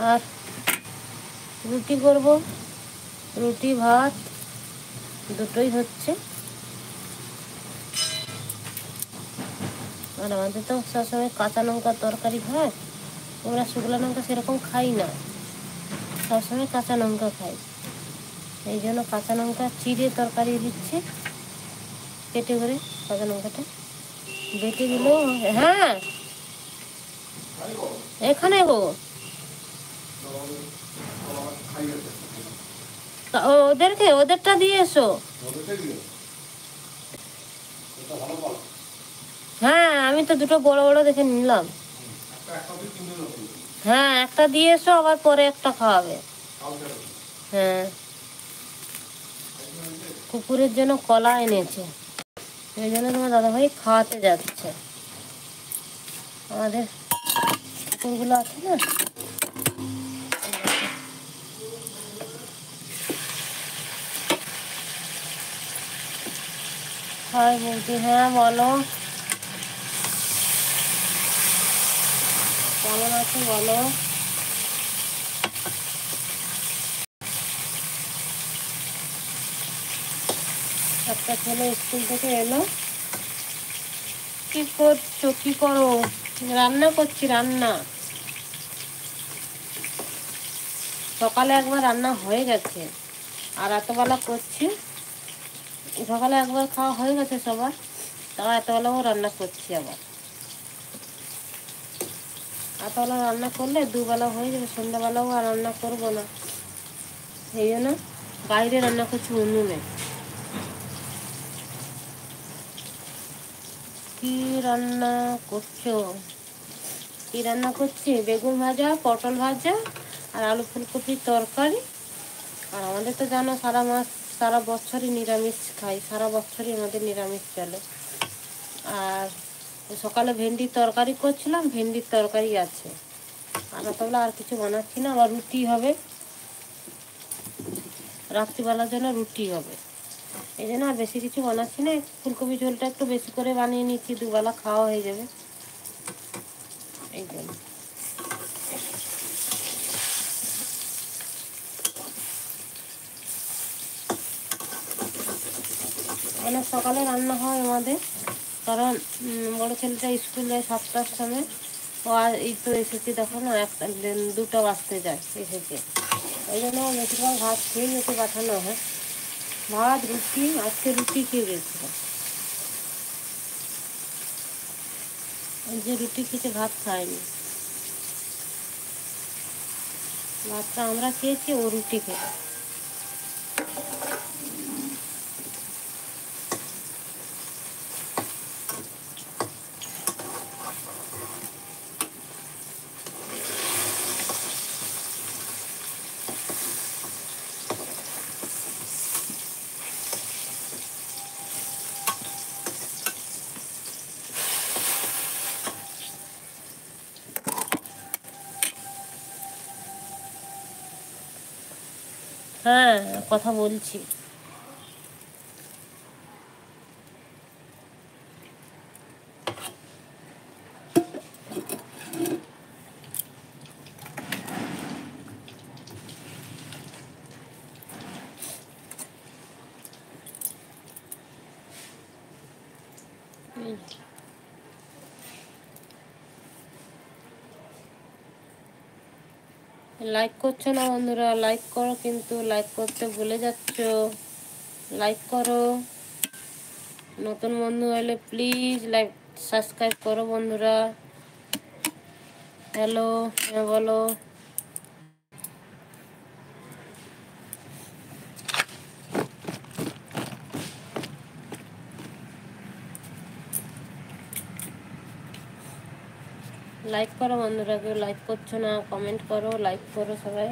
আর রুটি করব, রুটি ভাত দুটোই হচ্ছে। আর আমাদের তো সবসময় কাঁচা লঙ্কার তরকারি হয়, আমরা শুকনো লঙ্কা সেরকম খাই না, সবসময় কাঁচা লঙ্কা খাই। এই জন্য কাঁচা লঙ্কা চিড়ে তরকারি দিচ্ছি, কেটে করে কাঁচা লঙ্কাটা বেটে দিলেও। হ্যাঁ এখানে গো, ওদেরটা দিয়ে এসো। হ্যাঁ আমি তো দুটো বড় বড় দেখে নিলাম। হ্যাঁ একটা দিয়ে এসো, আবার পরে একটা খাওয়াবে। হ্যাঁ কুকুরের জন্য কলা এনেছে, এই জন্য তোমার দাদাভাই খাওয়াতে যাচ্ছে। আমাদের কুকুরগুলো আছে না। হাই বলছি, হ্যাঁ বলো কেমন আছো বলো। একটা ছেলে স্কুল থেকে এলো। কি করছো, কি করো? রান্না করছি, রান্না। সকালে একবার রান্না হয়ে গেছে, আর এতবেলা করছি। সকালে একবার খাওয়া হয়ে গেছে সবার, তাও এতবেলাও রান্না করছি আবার। এতবেলা রান্না করলে দুবেলা হয়ে যাবে, সন্ধ্যাবেলাও আর রান্না করবো না, সেই জন্য বাইরে রান্না করছি উনুনে। কি রান্না করছো? কি রান্না করছি? বেগুন ভাজা, পটল ভাজা আর আলু ফুলকপির তরকারি। আর আমাদের তো জানো সারা মাস সারা বছরই নিরামিষ খাই, সারা বছরই আমাদের নিরামিষ চলে। আর সকালে ভেন্ডির তরকারি করছিলাম, ভেন্ডির তরকারি আছে। আর তাহলে আর কিছু বানাচ্ছি না, আবার রুটি হবে রাত্রিবেলার জন্য, রুটি হবে। এই জন্য আর বেশি কিছু বানাচ্ছি না, ফুলকপি ঝোলটা একটু বেশি করে বানিয়ে নিচ্ছি, দুবেলা খাওয়া হয়ে যাবে এই জন্য। অনেক সকালে রান্না হয় আমাদের, কারণ বড়ো ছেলেটা স্কুল যায় 7টার সময়। ও আর এই তো এসেছে, দেখো না 2টা বাজতে যায় এসেছে। ওই জন্য বেশিরভাগ ভাত খেয়েই ওকে পাঠানো হয়। ভাত রুটি, আজকে রুটি খেয়ে গেছিল। ওই যে রুটি খেতে ভাত খায়নি, ভাতটা আমরা খেয়েছি, ও রুটি খেয়ে। হ্যাঁ কথা বলছি। লাইক করছো না বন্ধুরা, লাইক করো, কিন্তু লাইক করতে ভুলে যাচ্ছ। লাইক করো, নতুন বন্ধু হলে প্লিজ লাইক সাবস্ক্রাইব করো বন্ধুরা। হ্যালো, হ্যাঁ বলো। লাইক করো বন্ধুরা, কেউ লাইক করছো না, কমেন্ট করো, লাইক করো সবাই।